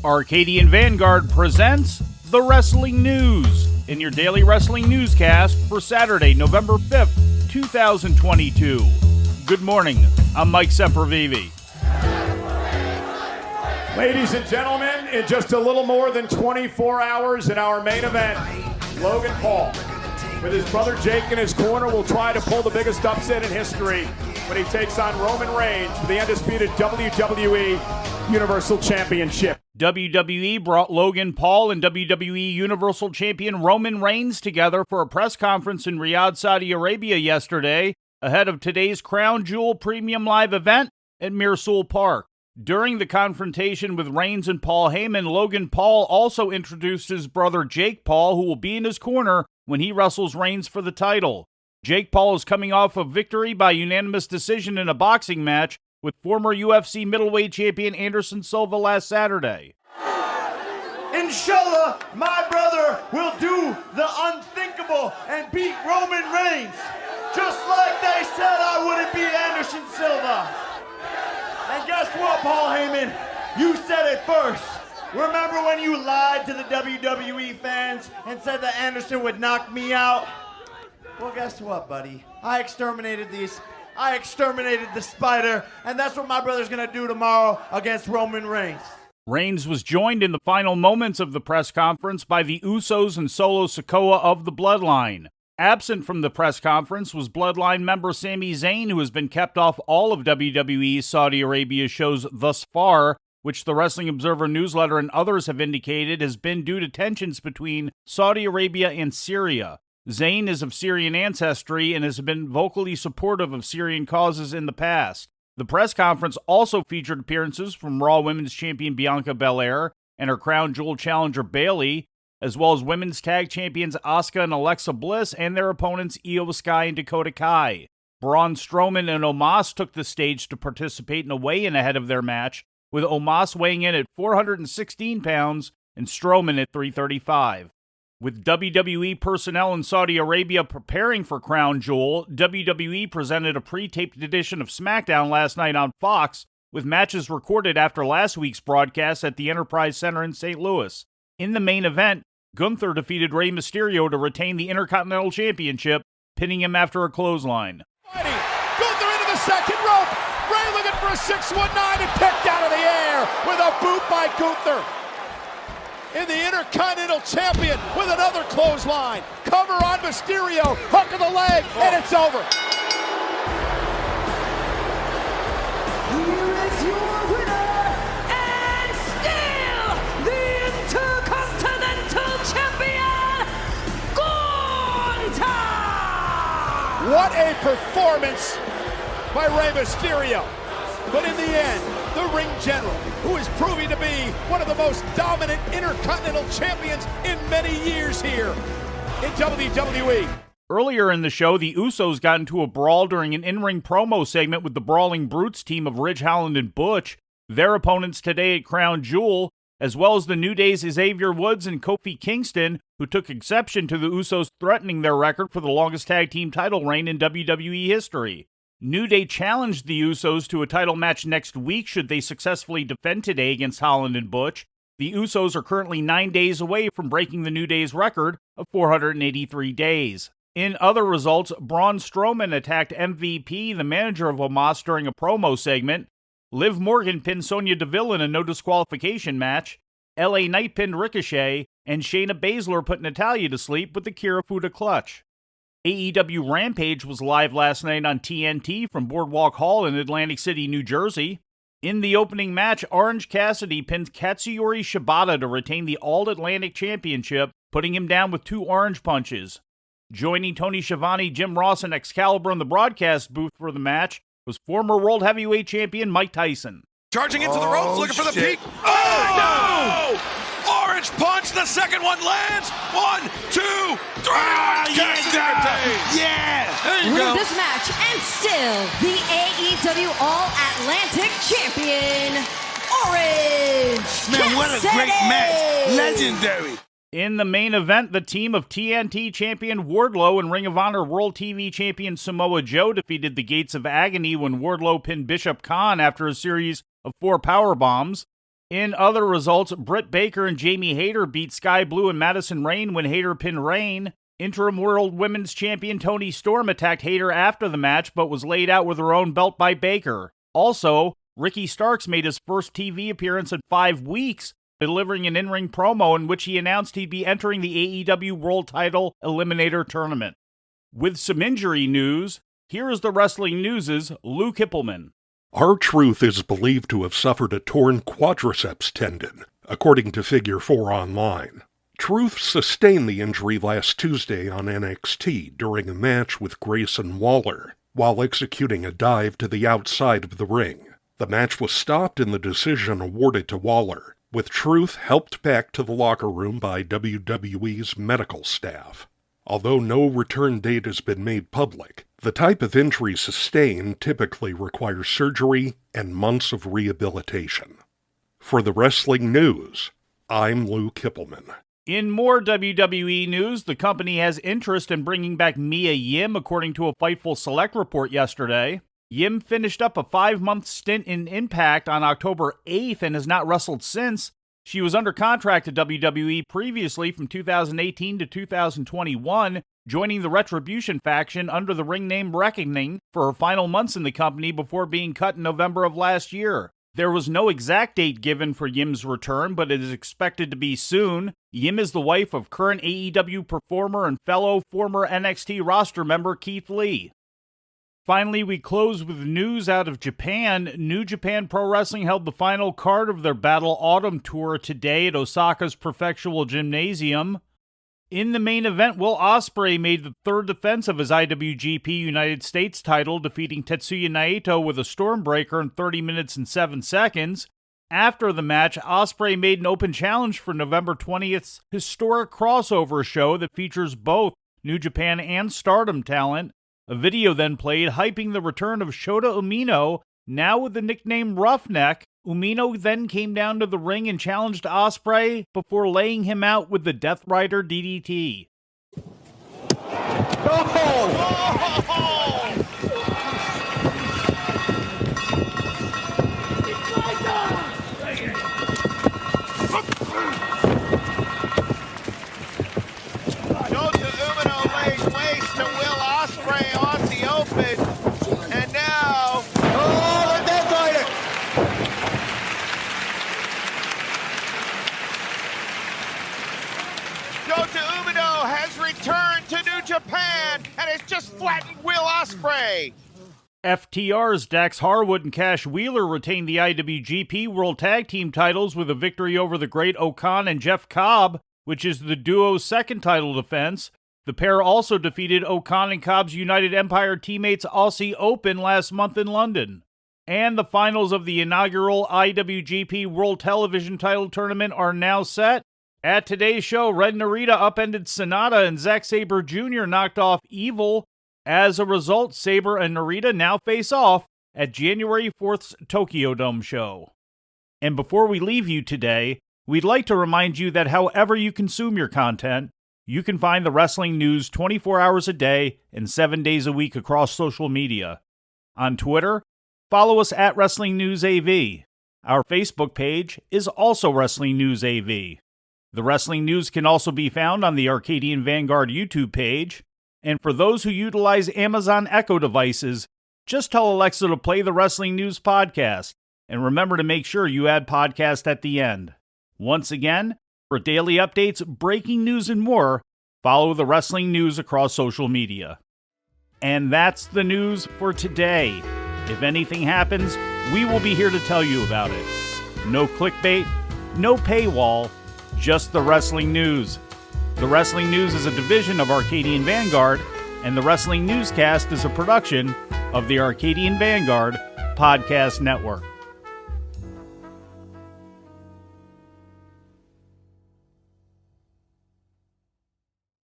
Arcadian Vanguard presents The Wrestling News in your daily wrestling newscast for Saturday, November 5th, 2022. Good morning, I'm Mike Sempervive. Ladies and gentlemen, in just a little more than 24 hours in our main event, Logan Paul, with his brother Jake in his corner, will try to pull the biggest upset in history when he takes on Roman Reigns for the undisputed WWE Universal Championship. WWE brought Logan Paul and WWE Universal Champion Roman Reigns together for a press conference in Riyadh, Saudi Arabia yesterday, ahead of today's Crown Jewel Premium Live event at Mirsul Park. During the confrontation with Reigns and Paul Heyman, Logan Paul also introduced his brother Jake Paul, who will be in his corner when he wrestles Reigns for the title. Jake Paul is coming off a victory by unanimous decision in a boxing match with former UFC middleweight champion Anderson Silva last Saturday. Inshallah, my brother will do the unthinkable and beat Roman Reigns, just like they said I wouldn't beat Anderson Silva. And guess what, Paul Heyman? You said it first. Remember when you lied to the WWE fans and said that Anderson would knock me out? Well, guess what, buddy? I exterminated the spider, and that's what my brother's gonna do tomorrow against Roman Reigns. Reigns was joined in the final moments of the press conference by the Usos and Solo Sikoa of the Bloodline. Absent from the press conference was Bloodline member Sami Zayn, who has been kept off all of WWE's Saudi Arabia shows thus far, which the Wrestling Observer newsletter and others have indicated has been due to tensions between Saudi Arabia and Syria. Zayn is of Syrian ancestry and has been vocally supportive of Syrian causes in the past. The press conference also featured appearances from Raw Women's Champion Bianca Belair and her Crown Jewel challenger Bayley, as well as Women's Tag Champions Asuka and Alexa Bliss and their opponents Io Sky and Dakota Kai. Braun Strowman and Omos took the stage to participate in a weigh-in ahead of their match, with Omos weighing in at 416 pounds and Strowman at 335. With WWE personnel in Saudi Arabia preparing for Crown Jewel, WWE presented a pre-taped edition of Smackdown last night on Fox, with matches recorded after last week's broadcast at the Enterprise Center in St. Louis. In the main event, Gunther defeated Rey Mysterio to retain the Intercontinental Championship, pinning him after a clothesline. Gunther into the second rope. Rey looking for a 619 and picked out of the air with a boot by Gunther. In the Intercontinental Champion with another clothesline. Cover on Mysterio, hook of the leg, and it's over. Here is your winner, and still the Intercontinental Champion, Gunther! What a performance by Rey Mysterio. But in the end, the ring general, who is proving to be one of the most dominant Intercontinental champions in many years here in WWE. Earlier in the show, the Usos got into a brawl during an in-ring promo segment with the Brawling Brutes team of Ridge Holland and Butch, their opponents today at Crown Jewel, as well as the New Day's Xavier Woods and Kofi Kingston, who took exception to the Usos threatening their record for the longest tag team title reign in WWE history. New Day challenged the Usos to a title match next week should they successfully defend today against Holland and Butch. The Usos are currently 9 days away from breaking the New Day's record of 483 days. In other results, Braun Strowman attacked MVP, the manager of Omos, during a promo segment. Liv Morgan pinned Sonya Deville in a no disqualification match. LA Knight pinned Ricochet, and Shayna Baszler put Natalya to sleep with the Kirifuda clutch. AEW Rampage was live last night on TNT from Boardwalk Hall in Atlantic City, New Jersey. In the opening match, Orange Cassidy pinned Katsuyori Shibata to retain the All-Atlantic Championship, putting him down with 2 orange punches. Joining Tony Schiavone, Jim Ross, and Excalibur in the broadcast booth for the match was former World Heavyweight Champion Mike Tyson. Charging into the ropes, looking for the peak. Oh, no! Orange punch, the second one lands. 1, 2, 3. Yeah! There you Winning go. this match and still the AEW All-Atlantic Champion, Orange Man, what a great match. Legendary. In the main event, the team of TNT champion Wardlow and Ring of Honor World TV champion Samoa Joe defeated the Gates of Agony when Wardlow pinned Bishop Khan after a series of 4 power bombs. In other results, Britt Baker and Jamie Hayter beat Sky Blue and Madison Rayne when Hayter pinned Rayne. Interim World Women's Champion Toni Storm attacked Hayter after the match, but was laid out with her own belt by Baker. Also, Ricky Starks made his first TV appearance in 5 weeks, delivering an in-ring promo in which he announced he'd be entering the AEW World Title Eliminator Tournament. With some injury news, here is the Wrestling News' Lou Kipilman. R-Truth is believed to have suffered a torn quadriceps tendon, according to Figure 4 Online. Truth sustained the injury last Tuesday on NXT during a match with Grayson Waller, while executing a dive to the outside of the ring. The match was stopped and the decision awarded to Waller, with Truth helped back to the locker room by WWE's medical staff. Although no return date has been made public, the type of injury sustained typically requires surgery and months of rehabilitation. For the Wrestling News, I'm Lou Kipilman. In more WWE news, the company has interest in bringing back Mia Yim, according to a Fightful Select report yesterday. Yim finished up a 5-month stint in Impact on October 8th and has not wrestled since. She was under contract to WWE previously from 2018 to 2021, joining the Retribution faction under the ring name Reckoning for her final months in the company before being cut in November of last year. There was no exact date given for Yim's return, but it is expected to be soon. Yim is the wife of current AEW performer and fellow former NXT roster member Keith Lee. Finally, we close with news out of Japan. New Japan Pro Wrestling held the final card of their Battle Autumn Tour today at Osaka's Prefectural Gymnasium. In the main event, Will Ospreay made the third defense of his IWGP United States title, defeating Tetsuya Naito with a Stormbreaker in 30 minutes and 7 seconds. After the match, Ospreay made an open challenge for November 20th's historic crossover show that features both New Japan and Stardom talent. A video then played hyping the return of Shota Umino, now with the nickname Roughneck. Umino then came down to the ring and challenged Ospreay before laying him out with the Death Rider DDT. Japan and has just flattened Will Ospreay. FTR's Dax Harwood and Cash Wheeler retained the IWGP World Tag Team titles with a victory over the Great Okan and Jeff Cobb, which is the duo's second title defense. The pair also defeated Okan and Cobb's United Empire teammates Aussie Open last month in London. And the finals of the inaugural IWGP World Television title tournament are now set. At today's show, Red Narita upended Sonata and Zack Sabre Jr. knocked off Evil. As a result, Sabre and Narita now face off at January 4th's Tokyo Dome show. And before we leave you today, we'd like to remind you that however you consume your content, you can find the wrestling news 24 hours a day and 7 days a week across social media. On Twitter, follow us at Wrestling News AV. Our Facebook page is also Wrestling News AV. The Wrestling News can also be found on the Arcadian Vanguard YouTube page. And for those who utilize Amazon Echo devices, just tell Alexa to play the Wrestling News podcast. And remember to make sure you add podcast at the end. Once again, for daily updates, breaking news, and more, follow the Wrestling News across social media. And that's the news for today. If anything happens, we will be here to tell you about it. No clickbait, no paywall, just the Wrestling News. The Wrestling News is a division of Arcadian Vanguard, and the Wrestling Newscast is a production of the Arcadian Vanguard Podcast Network.